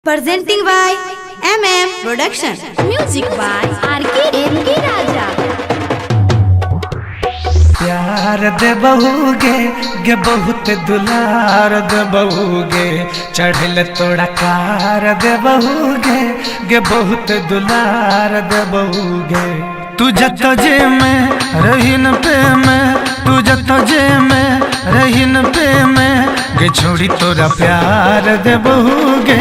Presenting by Production. Music by R.K. Raja. प्यार दे बहुगे गे बहुत दुलार दे बहुगे चढ़ल तोड़ा कार दे बहुगे गे बहुत दुलार दे बहुगे तू जतो जे में रहीन पे में तू जतो जे में रहीन पे में गे छोड़ी तोरा प्यार दे बहुगे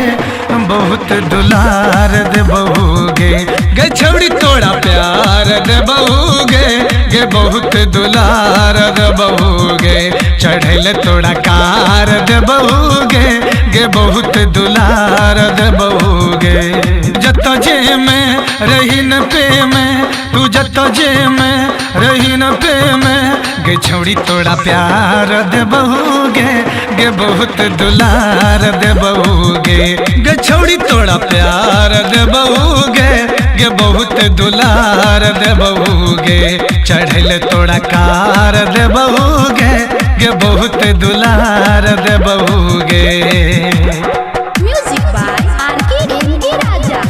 बहुत दुलार दे बहुगे गे छोड़ी तोड़ा प्यार दे बहुगे गे बहुत दुलार दे बहुगे चढ़ल तोड़ा कार दे बहुगे गे बहुत दुलार दे बहुगे जतो जे में रहीन पे में तू जतो जे में रहीन पे में गे छोड़ी तोड़ा प्यार दे बहुगे गे बहुत दुलार दे बहुगे गे छोड़ी तोड़ा प्यार दे बहुगे गे बहुत दुलार दे बहुगे चढ़ल तोड़ा कार दे बहुगे गे बहुत दुलार दे बहुगे। Music by R.K. Raja.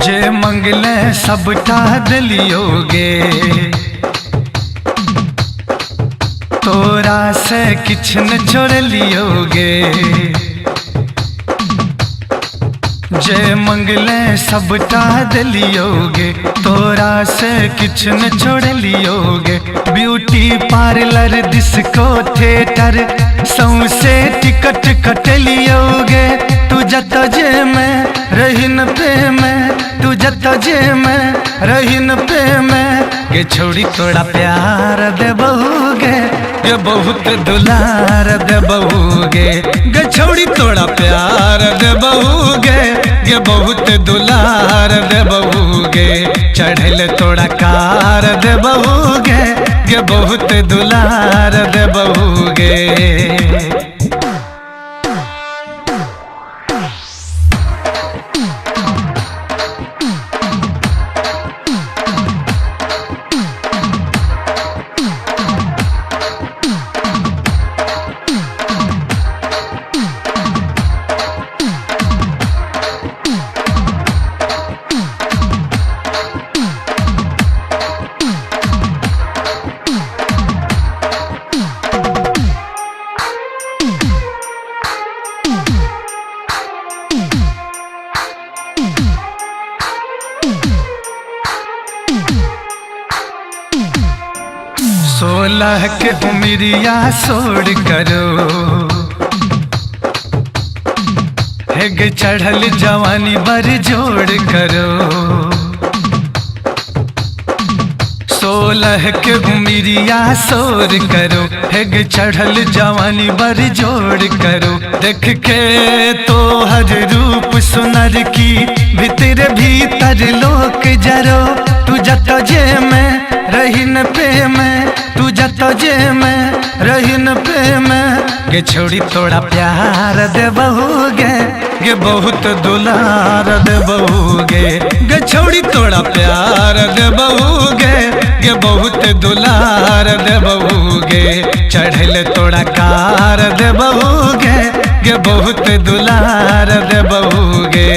जे मंगले सबटा दिलियोगे तोरा से किछ न छोड़ लियोगे जे मंगले सबटा दिलियोगे तोरा से किछ न छोड़ लियोगे ब्यूटी पार्लर डिस्को थिएटर सौंसे टिकट कट लियोगे तू जतो जे में रहीन पे में तू जतो जे में रहीन पे में गे छोड़ी तोड़ा प्यार दे बहुगे गे बहुत दुलार दे बहुगे गे छोड़ी तोड़ा प्यार दे बहुगे गे बहुत दुलार दे बहुगे चढ़ल तोड़ा कार दे बहुगे गे बहुत दुलार दे बहुगे। सोलह के उमरिया सोड़ करो हेग चढ़ल जवानी बर जोड़ करो 16 के उमरिया सोर करो हेग चढ़ल जवानी बर जोड़ करो देख के तो हर रूप सुनर की भीतर भीतर लोक जरो तू जतो जे में रहीन पे में तू जतो जे में रहीन पे में गे छोड़ी तोड़ा प्यार दे बहुगे गे बहुत दुलार दे बहुगे गे छोड़ी तोड़ा प्यार दे बहुगे गे बहुत दुलार दे बहुगे चढ़ल तोड़ा कार दे बहुगे गे बहुत दुलार दे बहुगे।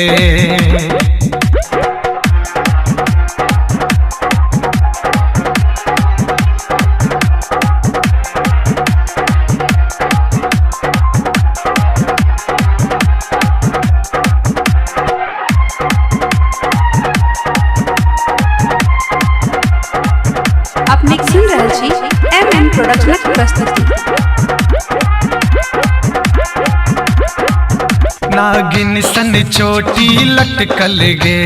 अपने सुन रहल छी प्रोडक्शन प्रस्तुति। नागिन सन चोटी लटकल गे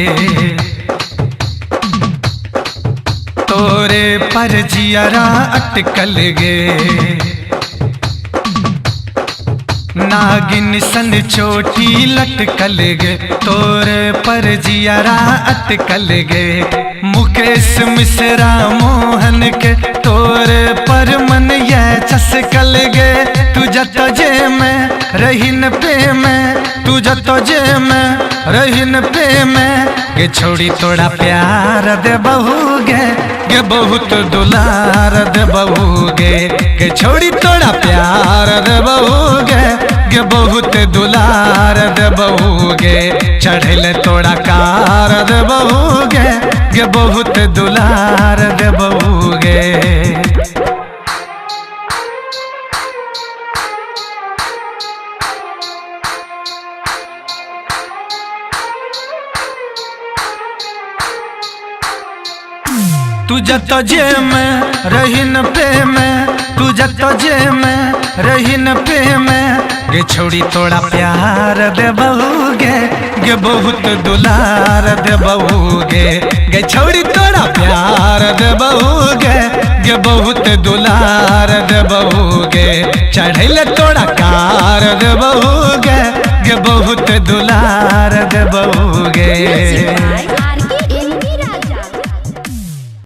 तोरे पर जियरा अटकल गे नागिन सन चोटी लटकल गे तोरे पर जियरा अटकल गे मुकेश मिश्रा मोहन के तोरे पर पर मन ये चसकल गे तुझा तजे में रहीन पे में तुझा तजे में रहीन पे में गे छोड़ी तोड़ा प्यार दे बहू गे बहुत दुलार दे बहू गे छोड़ी तोड़ा प्यार दे बहू गे बहुत दुलार दे बहू गे चढ़ल तोड़ा कार दे बहू गे बहुत दुलार दे बहू गे। तुझा तजे में रहीन पे में तुझा तजे में रहीन पे में गे छोड़ी तोड़ा प्यार दे बहू गे बहुत दुलार दे बहू गे छोड़ी तोड़ा प्यार दे बहू गे बहुत दुलार दे बहू गे चढ़ल तोड़ा कार दे बहू गे बहुत दुलार दे बहू गे।